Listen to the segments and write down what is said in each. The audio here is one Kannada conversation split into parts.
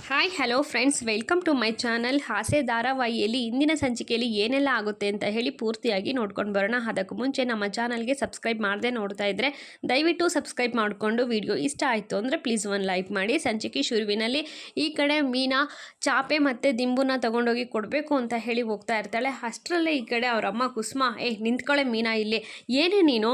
Hi hello friends, welcome to my channel. ಹಾಸ್ಯ ಧಾರಾವಾಹಿಯಲ್ಲಿ ಇಂದಿನ ಸಂಚಿಕೆಯಲ್ಲಿ ಏನೆಲ್ಲ ಆಗುತ್ತೆ ಅಂತ ಹೇಳಿ ಪೂರ್ತಿಯಾಗಿ ನೋಡ್ಕೊಂಡು ಬರೋಣ. ಅದಕ್ಕೂ ಮುಂಚೆ ನಮ್ಮ ಚಾನಲ್ಗೆ ಸಬ್ಸ್ಕ್ರೈಬ್ ಮಾಡದೆ ನೋಡ್ತಾ ಇದ್ದರೆ ದಯವಿಟ್ಟು ಸಬ್ಸ್ಕ್ರೈಬ್ ಮಾಡಿಕೊಂಡು ವಿಡಿಯೋ ಇಷ್ಟ ಆಯಿತು ಅಂದರೆ ಪ್ಲೀಸ್ ಒಂದು ಲೈಕ್ ಮಾಡಿ. ಸಂಚಿಕೆ ಶುರುವಿನಲ್ಲಿ ಈ ಕಡೆ ಮೀನಾ ಚಾಪೆ ಮತ್ತು ದಿಂಬುನ ತೊಗೊಂಡೋಗಿ ಕೊಡಬೇಕು ಅಂತ ಹೇಳಿ ಹೋಗ್ತಾ ಇರ್ತಾಳೆ. ಅಷ್ಟರಲ್ಲೇ ಈ ಕಡೆ ಅವ್ರ ಅಮ್ಮ ಕುಸುಮ, ನಿಂತ್ಕೊಳ್ಳೆ ಮೀನಾ, ಇಲ್ಲಿ ಏನೇ ನೀನು,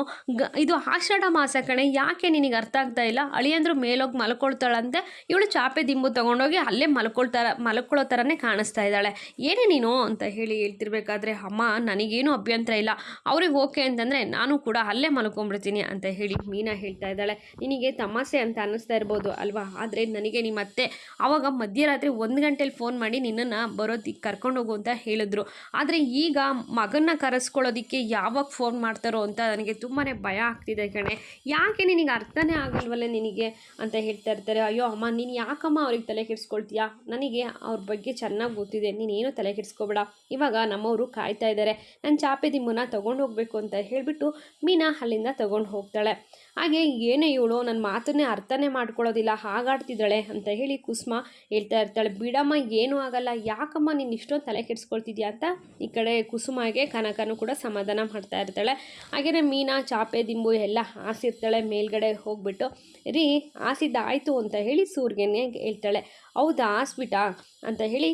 ಇದು ಆಷಾಢ ಮಾಸ ಕಣೆ, ಯಾಕೆ ನಿನಗೆ ಅರ್ಥ ಆಗ್ತಾ ಇಲ್ಲ? ಅಳಿಯಂದ್ರು ಮೇಲೋಗಿ ಮಲ್ಕೊಳ್ತಾಳಂತೆ, ಇವಳು ಚಾಪೆ ದಿಂಬು ತೊಗೊಂಡೋಗಿ ಅಲ್ಲೇ ಮಲ್ಕೊಳ್ಳೋ ಥರನೇ ಕಾಣಿಸ್ತಾ ಇದ್ದಾಳೆ, ಏನೇ ನೀನು ಅಂತ ಹೇಳಿ ಹೇಳ್ತಿರ್ಬೇಕಾದ್ರೆ, ಅಮ್ಮ ನನಗೇನು ಅಭ್ಯಂತರ ಇಲ್ಲ, ಅವ್ರಿಗೆ ಓಕೆ ಅಂತಂದರೆ ನಾನು ಕೂಡ ಅಲ್ಲೇ ಮಲ್ಕೊಂಡ್ಬಿಡ್ತೀನಿ ಅಂತ ಹೇಳಿ ಮೀನಾ ಹೇಳ್ತಾ ಇದ್ದಾಳೆ. ನಿನಗೆ ತಮಾಷೆ ಅಂತ ಅನ್ನಿಸ್ತಾ ಇರ್ಬೋದು ಅಲ್ವಾ, ಆದರೆ ನನಗೆ ನಿಮ್ಮ ಅತ್ತೆ ಆವಾಗ ಮಧ್ಯರಾತ್ರಿ 1 ಗಂಟೆಲಿ ಫೋನ್ ಮಾಡಿ ನಿನ್ನನ್ನು ಬರೋದಕ್ಕೆ ಕರ್ಕೊಂಡೋಗು ಅಂತ ಹೇಳಿದ್ರು. ಆದರೆ ಈಗ ಮಗನ್ನ ಕರೆಸ್ಕೊಳ್ಳೋದಕ್ಕೆ ಯಾವಾಗ ಫೋನ್ ಮಾಡ್ತಾರೋ ಅಂತ ನನಗೆ ತುಂಬಾ ಭಯ ಆಗ್ತಿದೆ ಕಣೆ, ಯಾಕೆ ನಿನಗೆ ಅರ್ಥನೇ ಆಗಲ್ವಲ್ಲ ನಿನಗೆ ಅಂತ ಹೇಳ್ತಾ ಇರ್ತಾರೆ. ಅಯ್ಯೋ ಅಮ್ಮ, ನೀನು ಯಾಕಮ್ಮ ಅವ್ರಿಗೆ ತಲೆ ಕೆಡಿಸ್ಕೊಳ್ತೀಯಾ? ನನಗೆ ಅವ್ರ ಬಗ್ಗೆ ಚೆನ್ನಾಗಿ ಗೊತ್ತಿದೆ, ನೀನೇನು ತಲೆ ಕೆಡಿಸ್ಕೊಬೇಡ, ಇವಾಗ ನಮ್ಮವರು ಕಾಯ್ತಾ ಇದ್ದಾರೆ, ನಾನು ಚಾಪೆ ದಿಂಬನ್ನ ತೊಗೊಂಡು ಹೋಗಬೇಕು ಅಂತ ಹೇಳಿಬಿಟ್ಟು ಮೀನಾ ಅಲ್ಲಿಂದ ತೊಗೊಂಡು ಹೋಗ್ತಾಳೆ. ಹಾಗೆ ಏನೇ ಇವಳು ನನ್ನ ಮಾತನ್ನೇ ಅರ್ಥನೇ ಮಾಡ್ಕೊಳ್ಳೋದಿಲ್ಲ, ಹಾಗಾಡ್ತಿದ್ದಾಳೆ ಅಂತ ಹೇಳಿ ಕುಸುಮ ಹೇಳ್ತಾ ಇರ್ತಾಳೆ. ಬಿಡಮ್ಮ, ಏನೂ ಆಗಲ್ಲ, ಯಾಕಮ್ಮ ನೀನು ಇಷ್ಟೊಂದು ತಲೆ ಕೆಡಿಸ್ಕೊಳ್ತಿದ್ಯಾ ಅಂತ ಈ ಕಡೆ ಕುಸುಮಗೆ ಕನಕನೂ ಕೂಡ ಸಮಾಧಾನ ಮಾಡ್ತಾ ಇರ್ತಾಳೆ. ಹಾಗೆಯೇ ಮೀನಾ ಚಾಪೆ ದಿಂಬು ಎಲ್ಲ ಹಾಸಿರ್ತಾಳೆ. ಮೇಲ್ಗಡೆ ಹೋಗ್ಬಿಟ್ಟು ರೀ ಹಾಸಿದ್ದಾಯಿತು ಅಂತ ಹೇಳಿ ಸೂರ್ಯನೇ ಹೇಳ್ತಾಳೆ. ಹೌದಾ ಹಾಸ್ಬಿಟಾ ಅಂತ ಹೇಳಿ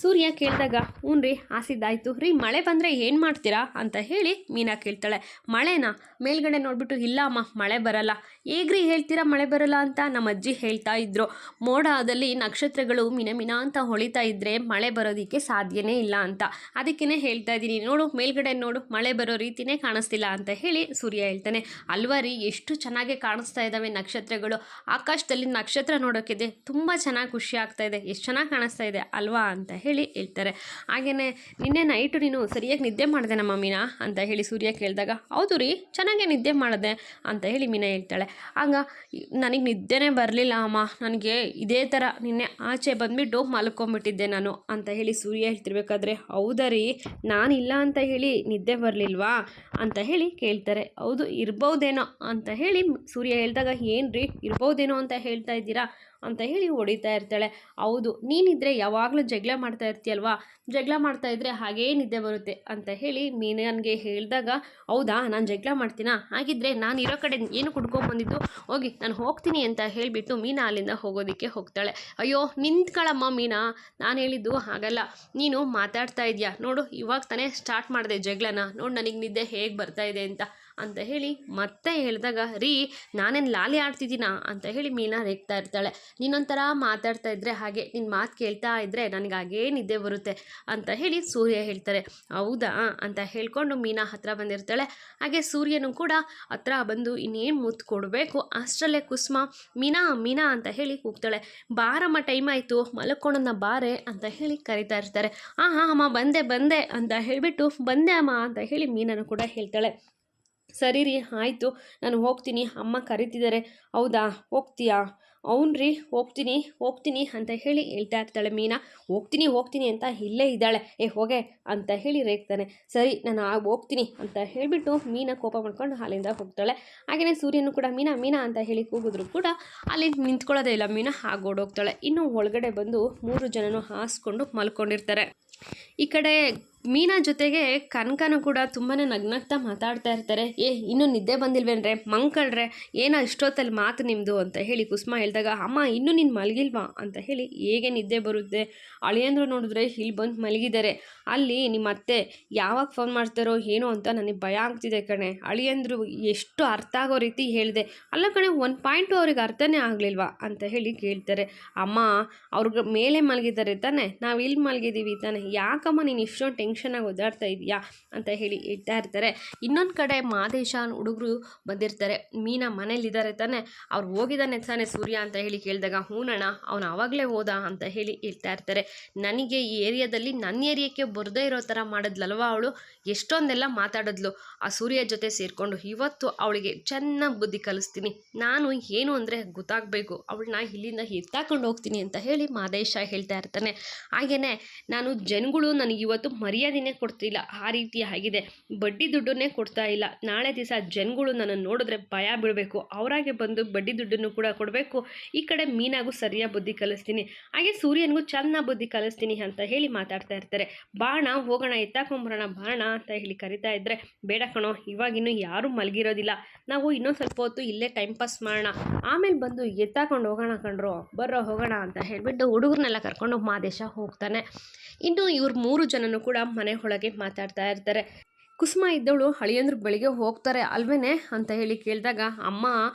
ಸೂರ್ಯ ಕೇಳಿದಾಗ, ಹ್ಞೂ ರೀ ಹಾಸಿದ್ದಾಯಿತು ರೀ, ಮಳೆ ಬಂದರೆ ಏನು ಮಾಡ್ತೀರಾ ಅಂತ ಹೇಳಿ ಮೀನಾ ಕೇಳ್ತಾಳೆ. ಮಳೆನಾ? ಮೇಲ್ಗಡೆ ನೋಡಿಬಿಟ್ಟು, ಇಲ್ಲ ಅಮ್ಮ ಮಳೆ ಬರಲ್ಲ. ಹೇಗ್ರಿ ಹೇಳ್ತೀರಾ ಮಳೆ ಬರಲ್ಲ ಅಂತ? ನಮ್ಮ ಅಜ್ಜಿ ಹೇಳ್ತಾ ಇದ್ರು, ಮೋಡದಲ್ಲಿ ನಕ್ಷತ್ರಗಳು ಮಿನ ಅಂತ ಹೊಳಿತಾ ಇದ್ದರೆ ಮಳೆ ಬರೋದಕ್ಕೆ ಸಾಧ್ಯನೇ ಇಲ್ಲ ಅಂತ, ಅದಕ್ಕೇ ಹೇಳ್ತಾ ಇದ್ದೀನಿ, ನೋಡು ಮೇಲ್ಗಡೆ ನೋಡು, ಮಳೆ ಬರೋ ರೀತಿಯೇ ಕಾಣಿಸ್ತಿಲ್ಲ ಅಂತ ಹೇಳಿ ಸೂರ್ಯ ಹೇಳ್ತಾನೆ. ಅಲ್ವಾ ರೀ, ಎಷ್ಟು ಚೆನ್ನಾಗಿ ಕಾಣಿಸ್ತಾ ಇದ್ದಾವೆ ನಕ್ಷತ್ರಗಳು, ಆಕಾಶದಲ್ಲಿ ನಕ್ಷತ್ರ ನೋಡೋಕ್ಕಿದೆ, ತುಂಬ ಚೆನ್ನಾಗಿ ಖುಷಿ ಆಗ್ತಾ ಇದೆ, ಎಷ್ಟು ಚೆನ್ನಾಗಿ ಕಾಣಿಸ್ತಾ ಇದೆ ಅಲ್ವಾ ಅಂತ ಹೇಳಿ ಹೇಳ್ತಾರೆ. ಹಾಗೆಯೇ ನಿನ್ನೆ ನೈಟು ನೀನು ಸರಿಯಾಗಿ ನಿದ್ದೆ ಮಾಡಿದೆ ನಮ್ಮ ಮೀನಾ ಅಂತ ಹೇಳಿ ಸೂರ್ಯ ಕೇಳಿದಾಗ, ಹೌದು ರೀ ಚೆನ್ನಾಗೇ ನಿದ್ದೆ ಮಾಡಿದೆ ಅಂತ ಹೇಳಿ ಮೀನಾ ಹೇಳ್ತಾಳೆ. ಆಗ ನನಗೆ ನಿದ್ದೆನೇ ಬರಲಿಲ್ಲ ಅಮ್ಮ, ನನಗೆ ಇದೇ ಥರ ನಿನ್ನೆ ಆಚೆ ಬಂದುಬಿಟ್ಟು ಮಲ್ಕೊಂಬಿಟ್ಟಿದ್ದೆ ನಾನು ಅಂತ ಹೇಳಿ ಸೂರ್ಯ ಹೇಳ್ತಿರ್ಬೇಕಾದ್ರೆ, ಹೌದಾ ರೀ ನಾನಿಲ್ಲ ಅಂತ ಹೇಳಿ ನಿದ್ದೆ ಬರಲಿಲ್ವಾ ಅಂತ ಹೇಳಿ ಕೇಳ್ತಾರೆ. ಹೌದು ಇರ್ಬೋದೇನೋ ಅಂತ ಹೇಳಿ ಸೂರ್ಯ ಹೇಳಿದಾಗ, ಏನು ರೀ ಇರ್ಬೋದೇನೋ ಅಂತ ಹೇಳ್ತಾ ಇದ್ದೀರಾ ಅಂತ ಹೇಳಿ ಹೊಡಿತಾ ಇರ್ತಾಳೆ. ಹೌದು, ನೀನಿದ್ರೆ ಯಾವಾಗಲೂ ಜಗಳ ಮಾಡ್ತಾ ಇರ್ತೀಯಲ್ವಾ, ಜಗಳ ಮಾಡ್ತಾ ಇದ್ದರೆ ಹಾಗೇ ನಿದ್ದೆ ಬರುತ್ತೆ ಅಂತ ಹೇಳಿ ಮೀನನ್ಗೆ ಹೇಳಿದಾಗ, ಹೌದಾ ನಾನು ಜಗಳ ಮಾಡ್ತೀನಾ, ಹಾಗಿದ್ರೆ ನಾನು ಇರೋ ಕಡೆ ಏನು ಕುಡ್ಕೊಂಬಂದಿದ್ದು, ಹೋಗಿ ನಾನು ಹೋಗ್ತೀನಿ ಅಂತ ಹೇಳಿಬಿಟ್ಟು ಮೀನಾ ಅಲ್ಲಿಂದ ಹೋಗೋದಕ್ಕೆ ಹೋಗ್ತಾಳೆ. ಅಯ್ಯೋ ನಿಂತ್ಕೊಳ್ಳಮ್ಮ ಮೀನಾ, ನಾನು ಹೇಳಿದ್ದು ಹಾಗಲ್ಲ, ನೀನು ಮಾತಾಡ್ತಾ ಇದೆಯಾ ನೋಡು, ಇವಾಗ ತಾನೇ ಸ್ಟಾರ್ಟ್ ಮಾಡಿದೆ ಜಗಳನ, ನೋಡು ನನಗೆ ನಿದ್ದೆ ಹೇಗೆ ಬರ್ತಾ ಇದೆ ಅಂತ ಹೇಳಿ ಮತ್ತೆ ಹೇಳಿದಾಗ, ರೀ ನಾನೇನು ಲಾಲಿ ಆಡ್ತಿದ್ದೀನಾ ಅಂತ ಹೇಳಿ ಮೀನಾ ರೇಗ್ತಾ ಇರ್ತಾಳೆ. ನೀನೊಂಥರ ಮಾತಾಡ್ತಾ ಇದ್ದರೆ ಹಾಗೆ, ನಿನ್ನ ಮಾತು ಕೇಳ್ತಾ ಇದ್ದರೆ ನನಗೆ ಹಾಗೇ ನಿದ್ದೆ ಬರುತ್ತೆ ಅಂತ ಹೇಳಿ ಸೂರ್ಯ ಹೇಳ್ತಾರೆ. ಹೌದಾ ಅಂತ ಹೇಳ್ಕೊಂಡು ಮೀನಾ ಹತ್ರ ಬಂದಿರ್ತಾಳೆ. ಹಾಗೆ ಸೂರ್ಯನೂ ಕೂಡ ಹತ್ರ ಬಂದು ಇನ್ನೇನು ಮುತ್ತು ಕೊಡಬೇಕು ಅಷ್ಟರಲ್ಲೇ ಕುಸುಮ ಮೀನಾ ಅಂತ ಹೇಳಿ ಹೋಗ್ತಾಳೆ. ಬಾರಮ್ಮ ಟೈಮ್ ಆಯಿತು, ಮಲ್ಕೊಳ್ಳೋಣ ಬಾರೆ ಅಂತ ಹೇಳಿ ಕರಿತಾ ಇರ್ತಾರೆ. ಹಾಂ ಅಮ್ಮ ಬಂದೆ ಅಂತ ಹೇಳಿಬಿಟ್ಟು, ಬಂದೆ ಅಮ್ಮ ಅಂತ ಹೇಳಿ ಮೀನಾನು ಕೂಡ ಹೇಳ್ತಾಳೆ. ಸರಿ ರೀ ಆಯಿತು, ನಾನು ಹೋಗ್ತೀನಿ, ಅಮ್ಮ ಕರಿತಿದ್ದಾರೆ. ಹೌದಾ ಹೋಗ್ತೀಯಾ? ಅವ್ನು ರೀ ಹೋಗ್ತೀನಿ ಅಂತ ಹೇಳಿ ಹೇಳ್ತಾ ಇರ್ತಾಳೆ ಮೀನಾ. ಹೋಗ್ತೀನಿ ಅಂತ ಇಲ್ಲೇ ಇದ್ದಾಳೆ, ಹೋಗೆ ಅಂತ ಹೇಳಿ ರೇಗ್ತಾನೆ. ಸರಿ ನಾನು ಹೋಗ್ತೀನಿ ಅಂತ ಹೇಳಿಬಿಟ್ಟು ಮೀನಾ ಕೋಪ ಮಾಡ್ಕೊಂಡು ಅಲ್ಲಿಂದ ಹೋಗ್ತಾಳೆ. ಹಾಗೆಯೇ ಸೂರ್ಯನು ಕೂಡ ಮೀನಾ ಅಂತ ಹೇಳಿ ಕೂಗಿದ್ರು ಕೂಡ ಅಲ್ಲಿ ನಿಂತ್ಕೊಳ್ಳೋದೇ ಇಲ್ಲ ಮೀನಾ, ಓಡೋಗ್ತಾಳೆ. ಇನ್ನು ಒಳಗಡೆ ಬಂದು 3 ಜನನು ಹಾಸ್ಕೊಂಡು ಮಲ್ಕೊಂಡಿರ್ತಾರೆ. ಈ ಕಡೆ ಮೀನಾ ಜೊತೆಗೆ ಕನಕನೂ ಕೂಡ ತುಂಬಾ ನಗ್ನಗ್ತಾ ಮಾತಾಡ್ತಾ ಇರ್ತಾರೆ. ಇನ್ನೂ ನಿದ್ದೆ ಬಂದಿಲ್ವೇನ್ರೆ, ಮಂಕಳ್ರೆ, ಏನೋ ಇಷ್ಟೊತ್ತಲ್ಲಿ ಮಾತು ನಿಮ್ಮದು ಅಂತ ಹೇಳಿ ಕುಸುಮ ಹೇಳಿದಾಗ, ಅಮ್ಮ ಇನ್ನೂ ನೀನು ಮಲಗಿಲ್ವಾ ಅಂತ ಹೇಳಿ, ಹೇಗೆ ನಿದ್ದೆ ಬರುತ್ತೆ, ಅಳಿಯಂದ್ರು ನೋಡಿದ್ರೆ ಇಲ್ಲಿ ಬಂದು ಮಲಗಿದ್ದಾರೆ, ಅಲ್ಲಿ ನಿಮ್ಮ ಅತ್ತೆ ಯಾವಾಗ ಫೋನ್ ಮಾಡ್ತಾರೋ ಏನೋ ಅಂತ ನನಗೆ ಭಯ ಆಗ್ತಿದೆ ಕಣೆ, ಅಳಿಯಂದ್ರು ಎಷ್ಟು ಅರ್ಥ ಆಗೋ ರೀತಿ ಹೇಳಿದೆ, ಅಲ್ಲ ಕಣೆ 1 ಪಾಯಿಂಟು ಅವ್ರಿಗೆ ಅರ್ಥನೇ ಆಗಲಿಲ್ವಾ ಅಂತ ಹೇಳಿ ಕೇಳ್ತಾರೆ. ಅಮ್ಮ ಅವ್ರಿಗೆ ಮೇಲೆ ಮಲಗಿದ್ದಾರೆ ತಾನೆ, ನಾವು ಇಲ್ಲಿ ಮಲಗಿದ್ದೀವಿ ತಾನೆ, ಯಾಕಮ್ಮ ನೀನು ಇಷ್ಟೊಂದು ಟೆನ್ಷನಾಗಿ ಓದಾಡ್ತಾ ಇದೆಯಾ ಅಂತ ಹೇಳಿ ಹೇಳ್ತಾ ಇರ್ತಾರೆ. ಇನ್ನೊಂದು ಕಡೆ ಮಾದೇಶ ಹುಡುಗರು ಬಂದಿರ್ತಾರೆ. ಮೀನಾ ಮನೇಲಿದ್ದಾರೆ ತಾನೆ, ಅವ್ರು ಹೋಗಿದ್ದಾನೆ ತಾನೆ ಸೂರ್ಯ ಅಂತ ಹೇಳಿ ಕೇಳಿದಾಗ, ಹೂನಣ್ಣ ಅವನು ಆವಾಗಲೇ ಹೋದ ಅಂತ ಹೇಳಿ ಹೇಳ್ತಾ ಇರ್ತಾರೆ. ನನಗೆ ಈ ಏರಿಯಾದಲ್ಲಿ ನನ್ನ ಏರಿಯಾಕ್ಕೆ ಬರದೇ ಇರೋ ಥರ ಮಾಡಿದ್ಲಲ್ವ ಅವಳು, ಎಷ್ಟೊಂದೆಲ್ಲ ಮಾತಾಡಿದ್ಲು ಆ ಸೂರ್ಯ ಜೊತೆ ಸೇರಿಕೊಂಡು, ಇವತ್ತು ಅವಳಿಗೆ ಚೆನ್ನಾಗಿ ಬುದ್ಧಿ ಕಲಿಸ್ತೀನಿ, ನಾನು ಏನು ಅಂದರೆ ಗೊತ್ತಾಗಬೇಕು, ಅವಳನ್ನ ಇಲ್ಲಿಂದ ಎತ್ತಾಕೊಂಡು ಹೋಗ್ತೀನಿ ಅಂತ ಹೇಳಿ ಮಾದೇಶ ಹೇಳ್ತಾ ಇರ್ತಾನೆ. ಹಾಗೆಯೇ ನಾನು ಜನಗಳು ನನಗೆ ಇವತ್ತು ಮರ್ಯಾದೆ ಮರ್ಯಾದೆನೇ ಕೊಡ್ತಿಲ್ಲ, ಆ ರೀತಿ ಆಗಿದೆ. ಬಡ್ಡಿ ದುಡ್ಡನ್ನೇ ಕೊಡ್ತಾ ಇಲ್ಲ. ನಾಳೆ ದಿವಸ ಜನಗಳು ನನ್ನನ್ನು ನೋಡಿದ್ರೆ ಭಯ ಬೀಳಬೇಕು, ಅವರಾಗೆ ಬಂದು ಬಡ್ಡಿ ದುಡ್ಡನ್ನು ಕೂಡ ಕೊಡಬೇಕು. ಈ ಕಡೆ ಮೀನಾಗೂ ಸರಿಯಾಗಿ ಬುದ್ಧಿ ಕಲಿಸ್ತೀನಿ, ಹಾಗೆ ಸೂರ್ಯನಿಗೂ ಚೆನ್ನಾಗಿ ಬುದ್ಧಿ ಕಲಿಸ್ತೀನಿ ಅಂತ ಹೇಳಿ ಮಾತಾಡ್ತಾ ಇರ್ತಾರೆ. ಬಾಣ ಹೋಗೋಣ, ಎತ್ತಾಕೊಂಬರೋಣ ಬಾಣ ಅಂತ ಹೇಳಿ ಕರಿತಾ ಇದ್ದರೆ, ಬೇಡ ಕಣೋ, ಇವಾಗಿನ್ನೂ ಯಾರೂ ಮಲಗಿರೋದಿಲ್ಲ, ನಾವು ಇನ್ನೊಂದು ಸ್ವಲ್ಪ ಹೊತ್ತು ಇಲ್ಲೇ ಟೈಮ್ ಪಾಸ್ ಮಾಡೋಣ, ಆಮೇಲೆ ಬಂದು ಎತ್ತಾಕೊಂಡು ಹೋಗೋಣ ಕಣ್ರೋ, ಬರ್ರೋ ಹೋಗೋಣ ಅಂತ ಹೇಳಿಬಿಟ್ಟು ಹುಡುಗರನ್ನೆಲ್ಲ ಕರ್ಕೊಂಡು ಮಾದೇಶ ಹೋಗ್ತಾನೆ. ಇನ್ನು ಇವ್ರು 3 ಜನನು ಕೂಡ ಮನೆ ಒಳಗೆ ಮಾತಾಡ್ತಾ ಇರ್ತಾರೆ. ಕುಸುಮ ಇದ್ದವಳು ಅಳಿಯಂದ್ರು ಬೆಳಿಗ್ಗೆ ಹೋಗ್ತಾರೆ ಅಲ್ವೇನೆ ಅಂತ ಹೇಳಿ ಕೇಳಿದಾಗ, ಅಮ್ಮ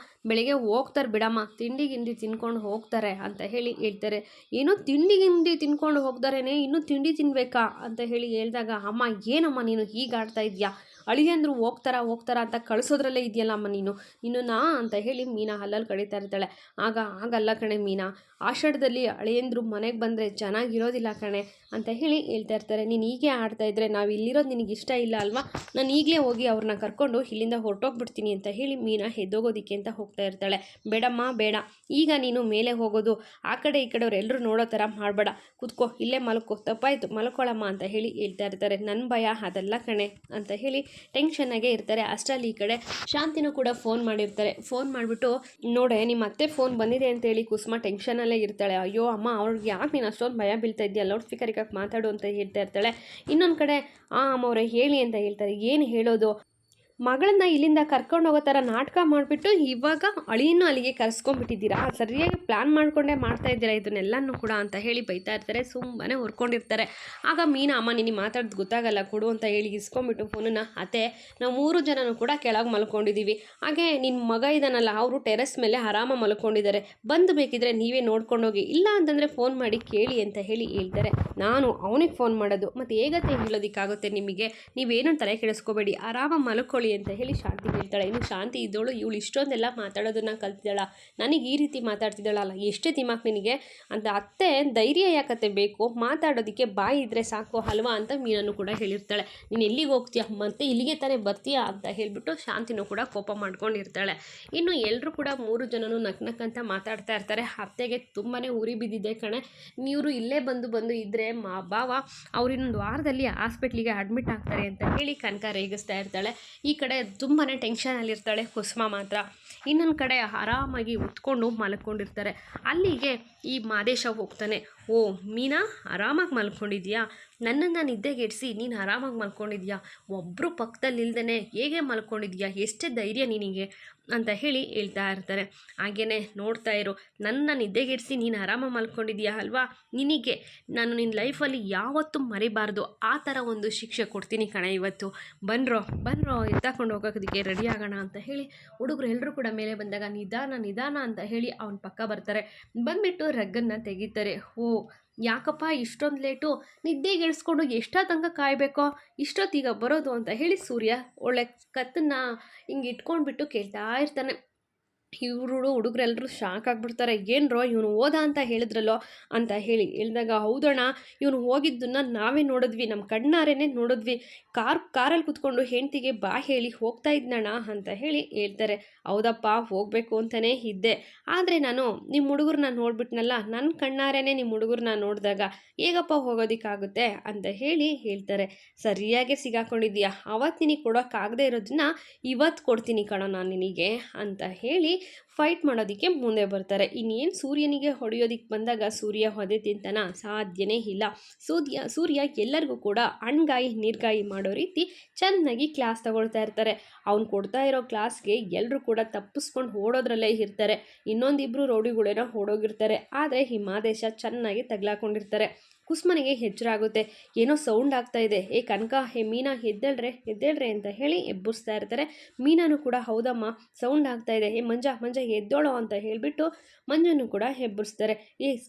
ಬೆಳಿಗ್ಗೆ ಹೋಗ್ತಾರೆ ಬಿಡಮ್ಮ, ತಿಂಡಿ ಗಿಂಡಿ ತಿನ್ಕೊಂಡು ಹೋಗ್ತಾರೆ ಅಂತ ಹೇಳಿ ಹೇಳ್ತಾರೆ. ಏನೋ ತಿಂಡಿ ಗಿಂಡಿ ತಿನ್ಕೊಂಡು ಹೋಗ್ತಾರೇನೆ, ಇನ್ನೂ ತಿಂಡಿ ತಿನ್ಬೇಕಾ ಅಂತ ಹೇಳಿ ಹೇಳಿದಾಗ, ಅಮ್ಮ ಏನಮ್ಮ ನೀನು ಹೀಗಾಡ್ತಾ ಇದೆಯಾ, ಅಳಿಯಂದ್ರು ಹೋಗ್ತಾರಾ ಅಂತ ಕಳಿಸೋದ್ರಲ್ಲೇ ಇದೆಯಲ್ಲ ಅಮ್ಮ ನೀನು ನಾ ಅಂತ ಹೇಳಿ ಮೀನಾ ಹಲ್ಲಲ್ಲಿ ಕಡಿತಾ ಇರ್ತಾಳೆ. ಆಗಲ್ಲ ಕಣೆ ಮೀನಾ, ಆಷಾಢದಲ್ಲಿ ಅಳಿಯಂದ್ರು ಮನೆಗೆ ಬಂದರೆ ಚೆನ್ನಾಗಿರೋದಿಲ್ಲ ಕಣೆ ಅಂತ ಹೇಳಿ ಹೇಳ್ತಾ ಇರ್ತಾರೆ. ನೀನು ಹೀಗೆ ಆಡ್ತಾ ಇದ್ದರೆ ನಾವು ಇಲ್ಲಿರೋದು ನಿನಗೆ ಇಷ್ಟ ಇಲ್ಲ ಅಲ್ವಾ, ನಾನು ಈಗಲೇ ಹೋಗಿ ಅವ್ರನ್ನ ಕರ್ಕೊಂಡು ಇಲ್ಲಿಂದ ಹೊರಟೋಗ್ಬಿಡ್ತೀನಿ ಅಂತ ಹೇಳಿ ಮೀನಾ ಎದ್ದೋಗೋದಿಕ್ಕೆ ಅಂತ ಹೋಗ್ತಾ ಇರ್ತಾಳೆ. ಬೇಡಮ್ಮ ಬೇಡ, ಈಗ ನೀನು ಮೇಲೆ ಹೋಗೋದು, ಆ ಕಡೆ ಈ ಕಡೆ ಅವರೆಲ್ಲರೂ ನೋಡೋ ಥರ ಮಾಡಬೇಡ, ಕೂತ್ಕೋ ಇಲ್ಲೇ ಮಲ್ಕೋ, ತಪ್ಪಾಯಿತು ಮಲ್ಕೊಳ್ಳಮ್ಮ ಅಂತ ಹೇಳಿ ಹೇಳ್ತಾ ಇರ್ತಾರೆ. ನನ್ನ ಭಯ ಅದಲ್ಲ ಕಣೆ ಅಂತ ಹೇಳಿ ಟೆನ್ಷನ್ನಾಗೇ ಇರ್ತಾರೆ. ಅಷ್ಟರಲ್ಲಿ ಈ ಕಡೆ ಶಾಂತಿನೂ ಕೂಡ ಫೋನ್ ಮಾಡಿರ್ತಾರೆ. ಫೋನ್ ಮಾಡಿಬಿಟ್ಟು, ನೋಡೆ ನಿಮ್ಮ ಅತ್ತೆ ಫೋನ್ ಬಂದಿದೆ ಅಂತೇಳಿ ಕುಸುಮ ಟೆನ್ಷನಲ್ಲೇ ಇರ್ತಾಳೆ. ಅಯ್ಯೋ ಅಮ್ಮ, ಅವ್ರಿಗೆ ಯಾಕೆ ನೀನು ಅಷ್ಟೊಂದು ಭಯ ಬೀಳ್ತಾ ಇದೆಯಾ, ಲೌಡ್ ಸ್ಪೀಕರ್ ಇಕ್ಕಕ್ಕೆ ಮಾತಾಡು ಅಂತ ಹೇಳ್ತಾ ಇರ್ತಾಳೆ. ಇನ್ನೊಂದು ಕಡೆ ಅಮ್ಮವ್ರೆ ಹೇಳಿ ಅಂತ ಹೇಳ್ತಾರೆ. ಏನು ಹೇಳೋದು, ಮಗಳನ್ನ ಇಲ್ಲಿಂದ ಕರ್ಕೊಂಡು ಹೋಗೋ ಥರ ನಾಟಕ ಮಾಡಿಬಿಟ್ಟು ಇವಾಗ ಅಳಿಯನ್ನು ಅಲ್ಲಿಗೆ ಕರ್ಸ್ಕೊಂಡ್ಬಿಟ್ಟಿದ್ದೀರಾ, ಸರಿಯಾಗಿ ಪ್ಲ್ಯಾನ್ ಮಾಡಿಕೊಂಡೇ ಮಾಡ್ತಾ ಇದ್ದೀರಾ ಇದನ್ನೆಲ್ಲನೂ ಕೂಡ ಅಂತ ಹೇಳಿ ಬೈತಾ ಇರ್ತಾರೆ. ಸುಮ್ಮನೆ ಹುರ್ಕೊಂಡಿರ್ತಾರೆ. ಆಗ ಮೀನಾ, ಅಮ್ಮ ನಿನಗೆ ಮಾತಾಡೋದು ಗೊತ್ತಾಗಲ್ಲ ಕೊಡು ಅಂತ ಹೇಳಿ ಇಸ್ಕೊಂಬಿಟ್ಟು ಫೋನನ್ನು, ಅತ್ತೆ ನಾವು 3 ಜನನೂ ಕೂಡ ಕೆಳಗೆ ಮಲ್ಕೊಂಡಿದ್ದೀವಿ, ಹಾಗೆ ನಿನ್ನ ಮಗ ಇದ್ದಾನಲ್ಲ ಅವರು ಟೆರೆಸ್ ಮೇಲೆ ಆರಾಮ ಮಲ್ಕೊಂಡಿದ್ದಾರೆ, ಬಂದು ಬೇಕಿದ್ರೆ ನೀವೇ ನೋಡ್ಕೊಂಡೋಗಿ, ಇಲ್ಲ ಅಂತಂದರೆ ಫೋನ್ ಮಾಡಿ ಕೇಳಿ ಅಂತ ಹೇಳಿ ಹೇಳ್ತಾರೆ. ನಾನು ಅವನಿಗೆ ಫೋನ್ ಮಾಡೋದು ಮತ್ತು ಹೇಗತ್ತೆ ಹೇಳೋದಕ್ಕಾಗುತ್ತೆ ನಿಮಗೆ, ನೀವೇನು ತಲೆ ಕೆಡಿಸ್ಕೋಬೇಡಿ, ಆರಾಮ ಮಲ್ಕೊಳ್ಳಿ ಅಂತ ಹೇಳಿ ಶಾಂತಿ ಹೇಳ್ತಾಳೆ. ಇನ್ನು ಶಾಂತಿ ಇದ್ದವಳು, ಇವಳು ಇಷ್ಟೊಂದೆಲ್ಲ ಮಾತಾಡೋದನ್ನ ಕಲ್ತಿದ್ದಾಳ, ನನಗೆ ಈ ರೀತಿ ಮಾತಾಡ್ತಿದ್ದಾಳಲ್ಲ, ಎಷ್ಟೇ ದಿಮಾಕ್ ನಿನಗೆ ಅಂತ. ಅತ್ತೆ ಧೈರ್ಯ ಯಾಕತ್ತೆ ಬೇಕು, ಮಾತಾಡೋದಕ್ಕೆ ಬಾಯಿ ಇದ್ದರೆ ಸಾಕು ಅಲ್ವಾ ಅಂತ ಮೀನನ್ನು ಕೂಡ ಹೇಳಿರ್ತಾಳೆ. ನೀನು ಎಲ್ಲಿಗೆ ಹೋಗ್ತೀಯ, ಮತ್ತೆ ಇಲ್ಲಿಗೆ ತಾನೇ ಬರ್ತೀಯಾ ಅಂತ ಹೇಳಿಬಿಟ್ಟು ಶಾಂತಿನೂ ಕೂಡ ಕೋಪ ಮಾಡ್ಕೊಂಡಿರ್ತಾಳೆ. ಇನ್ನು ಎಲ್ಲರೂ ಕೂಡ 3 ಜನನು ನಕ್ ಅಂತ ಮಾತಾಡ್ತಾ ಇರ್ತಾರೆ. ಅತ್ತೆಗೆ ತುಂಬಾ ಉರಿ ಬಿದ್ದಿದೆ ಕಣೆ, ನೀವು ಇಲ್ಲೇ ಬಂದು ಇದ್ದರೆ ಬಾವ ಅವ್ರು ಇನ್ನೊಂದು ವಾರದಲ್ಲಿ ಹಾಸ್ಪಿಟ್ಲಿಗೆ ಅಡ್ಮಿಟ್ ಆಗ್ತಾರೆ ಅಂತ ಹೇಳಿ ಕನಕ ರೇಗಿಸ್ತಾ ಇರ್ತಾಳೆ. ಈ ಕಡೆ ತುಂಬಾ ಟೆನ್ಷನಲ್ಲಿರ್ತಾಳೆ ಕುಸುಮ ಮಾತ್ರ. ಇನ್ನೊಂದು ಕಡೆ ಆರಾಮಾಗಿ ಉತ್ಕೊಂಡು ಮಲ್ಕೊಂಡಿರ್ತಾರೆ. ಅಲ್ಲಿಗೆ ಈ ಮಾದೇಶ ಹೋಗ್ತಾನೆ. ಓ ಮೀನಾ, ಆರಾಮಾಗಿ ಮಲ್ಕೊಂಡಿದ್ಯಾ, ನನ್ನನ್ನು ನಿದ್ದೆಗೆಡಿಸಿ ನೀನು ಆರಾಮಾಗಿ ಮಲ್ಕೊಂಡಿದ್ಯಾ, ಒಬ್ಬರು ಪಕ್ಕದಲ್ಲಿಲ್ದೇ ಹೇಗೆ ಮಲ್ಕೊಂಡಿದ್ಯಾ, ಎಷ್ಟೇ ಧೈರ್ಯ ನಿನಗೆ ಅಂತ ಹೇಳಿ ಹೇಳ್ತಾ ಇರ್ತಾರೆ. ಹಾಗೇ ನೋಡ್ತಾ ಇರು, ನನ್ನ ನಿದ್ದೆಗೆಡಿಸಿ ನೀನು ಆರಾಮಾಗಿ ಮಲ್ಕೊಂಡಿದ್ಯಾ ಅಲ್ವಾ, ನಿನಗೆ ನಾನು ನಿನ್ನ ಲೈಫಲ್ಲಿ ಯಾವತ್ತೂ ಮರಿಬಾರ್ದು ಆ ಥರ ಒಂದು ಶಿಕ್ಷೆ ಕೊಡ್ತೀನಿ ಕಣ ಇವತ್ತು, ಬನ್ರೋ ಎತ್ತಾಕೊಂಡು ಹೋಗೋದಕ್ಕೆ ರೆಡಿ ಆಗೋಣ ಅಂತ ಹೇಳಿ ಹುಡುಗರು ಎಲ್ಲರೂ ಕೂಡ ಮೇಲೆ ಬಂದಾಗ ನಿಧಾನ ಅಂತ ಹೇಳಿ ಅವನ ಪಕ್ಕ ಬರ್ತಾರೆ. ಬಂದುಬಿಟ್ಟು ರಗ್ಗನ್ನು ತೆಗಿತಾರೆ. ಓ ಯಾಕಪ್ಪ ಇಷ್ಟೊಂದು ಲೇಟು, ನಿದ್ದೆಗೆಡಿಸ್ಕೊಂಡು ಎಷ್ಟೋ ತನಕ ಕಾಯಬೇಕೋ, ಇಷ್ಟೊತ್ತೀಗ ಬರೋದು ಅಂತ ಹೇಳಿ ಸೂರ್ಯ ಒಳ್ಳೆ ಕತ್ತನ್ನು ಹಿಂಗೆ ಇಟ್ಕೊಂಡ್ಬಿಟ್ಟು ಕೇಳ್ತಾ ಇರ್ತಾನೆ. ಹುಡುಗರೆಲ್ಲರೂ ಶಾಕ್ ಆಗಿಬಿಡ್ತಾರೆ. ಏನರೋ ಇವನು ಹೋದ ಅಂತ ಹೇಳಿದ್ರಲ್ಲೋ ಅಂತ ಹೇಳಿ ಹೇಳಿದಾಗ, ಹೌದಣ್ಣ ಇವನು ಹೋಗಿದ್ದನ್ನು ನಾವೇ ನೋಡಿದ್ವಿ, ನಮ್ಮ ಕಣ್ಣಾರೇನೆ ನೋಡಿದ್ವಿ, ಕಾರಲ್ಲಿ ಕೂತ್ಕೊಂಡು ಹೆಂಡ್ತಿಗೆ ಬಾ ಹೇಳಿ ಹೋಗ್ತಾ ಇದ್ನಣ್ಣ ಅಂತ ಹೇಳಿ ಹೇಳ್ತಾರೆ. ಹೌದಪ್ಪ ಹೋಗಬೇಕು ಅಂತಲೇ ಇದ್ದೆ, ಆದರೆ ನಾನು ನಿಮ್ಮ ಹುಡುಗರನ್ನ ನೋಡ್ಬಿಟ್ನಲ್ಲ, ನನ್ನ ಕಣ್ಣಾರೇನೆ ನಿಮ್ಮ ಹುಡುಗರನ್ನ ನೋಡಿದಾಗ ಹೇಗಪ್ಪ ಹೋಗೋದಕ್ಕಾಗುತ್ತೆ ಅಂತ ಹೇಳಿ ಹೇಳ್ತಾರೆ. ಸರಿಯಾಗಿ ಸಿಗಾಕೊಂಡಿದ್ದೀಯಾ, ಅವತ್ತು ನಿನಗೆ ಕೊಡೋಕ್ಕಾಗದೇ ಇರೋದನ್ನ ಇವತ್ತು ಕೊಡ್ತೀನಿ ಕಣೋ ನಾನು ನಿನಗೆ ಅಂತ ಹೇಳಿ ಫೈಟ್ ಮಾಡೋದಕ್ಕೆ ಮುಂದೆ ಬರ್ತಾರೆ. ಇನ್ನೇನು ಸೂರ್ಯನಿಗೆ ಹೊಡೆಯೋದಿಕ್ಕೆ ಬಂದಾಗ ಸೂರ್ಯ ಹೊದೆ ತಿಂತಾನ, ಸಾಧ್ಯನೇ ಇಲ್ಲ. ಸೂರ್ಯ ಎಲ್ಲರಿಗೂ ಕೂಡ ಹಣ್ಗಾಯಿ ನೀರ್ಗಾಯಿ ಮಾಡೋ ರೀತಿ ಚೆನ್ನಾಗಿ ಕ್ಲಾಸ್ ತಗೊಳ್ತಾ ಇರ್ತಾರೆ. ಅವ್ನು ಕೊಡ್ತಾ ಇರೋ ಕ್ಲಾಸ್ಗೆ ಎಲ್ಲರೂ ಕೂಡ ತಪ್ಪಿಸ್ಕೊಂಡು ಓಡೋದ್ರಲ್ಲೇ ಇರ್ತಾರೆ. ಇನ್ನೊಂದಿಬ್ಬರು ರೌಡಿಗಳೇನೋ ಓಡೋಗಿರ್ತಾರೆ, ಆದರೆ ಈ ಮಾದೇಶ ಚೆನ್ನಾಗಿ ತಗ್ಲಾಕೊಂಡಿರ್ತಾರೆ. ಕುಸುಮನಿಗೆ ಎಚ್ಚರ ಆಗುತ್ತೆ. ಏನೋ ಸೌಂಡ್ ಆಗ್ತಾ ಇದೆ, ಏ ಕನಕ, ಮೀನಾ ಎದ್ದೇಳ್ರೆ ಅಂತ ಹೇಳಿ ಎಬ್ಬರಿಸ್ತಾ ಇರ್ತಾರೆ. ಮೀನಾನು ಕೂಡ ಹೌದಮ್ಮ ಸೌಂಡ್ ಆಗ್ತಾ ಇದೆ, ಮಂಜ ಎದ್ದೋಳೋ ಅಂತ ಹೇಳಿಬಿಟ್ಟು ಮಂಜನ್ನು ಕೂಡ ಎಬ್ಬರಿಸ್ತಾರೆ.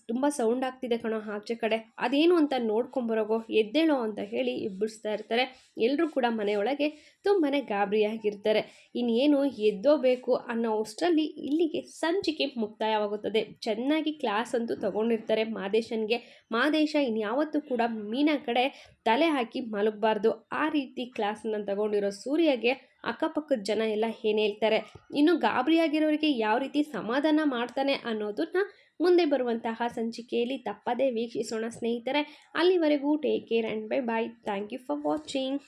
ತುಂಬ ಸೌಂಡ್ ಆಗ್ತಿದೆ ಕಣೋ ಆಚೆ ಕಡೆ, ಅದೇನು ಅಂತ ನೋಡ್ಕೊಂಬರೋಗೋ, ಎದ್ದೇಳೋ ಅಂತ ಹೇಳಿ ಎಬ್ಬರಿಸ್ತಾ ಇರ್ತಾರೆ. ಎಲ್ಲರೂ ಕೂಡ ಮನೆಯೊಳಗೆ ತುಂಬಾ ಗಾಬರಿಯಾಗಿರ್ತಾರೆ. ಇನ್ನೇನು ಎದ್ದೋಬೇಕು ಅನ್ನೋ ಅಷ್ಟರಲ್ಲಿ ಇಲ್ಲಿಗೆ ಸಂಚಿಕೆ ಮುಕ್ತಾಯವಾಗುತ್ತದೆ. ಚೆನ್ನಾಗಿ ಕ್ಲಾಸ್ ಅಂತೂ ತಗೊಂಡಿರ್ತಾರೆ ಮಾದೇಶನ್ಗೆ. ಮಾದೇಶ ಇನ್ಯಾವತ್ತೂ ಕೂಡ ಮೀನಾ ಕಡೆ ತಲೆ ಹಾಕಿ ಮಲಗಬಾರ್ದು, ಆ ರೀತಿ ಕ್ಲಾಸನ್ನು ತಗೊಂಡಿರೋ ಸೂರ್ಯಗೆ ಅಕ್ಕಪಕ್ಕದ ಜನ ಎಲ್ಲ ಏನು ಹೇಳ್ತಾರೆ, ಇನ್ನು ಗಾಬರಿಯಾಗಿರೋರಿಗೆ ಯಾವ ರೀತಿ ಸಮಾಧಾನ ಮಾಡ್ತಾನೆ ಅನ್ನೋದನ್ನ ಮುಂದೆ ಬರುವಂತಹ ಸಂಚಿಕೆಯಲ್ಲಿ ತಪ್ಪದೇ ವೀಕ್ಷಿಸೋಣ ಸ್ನೇಹಿತರೆ. ಅಲ್ಲಿವರೆಗೂ take care and bye bye. Thank you for watching.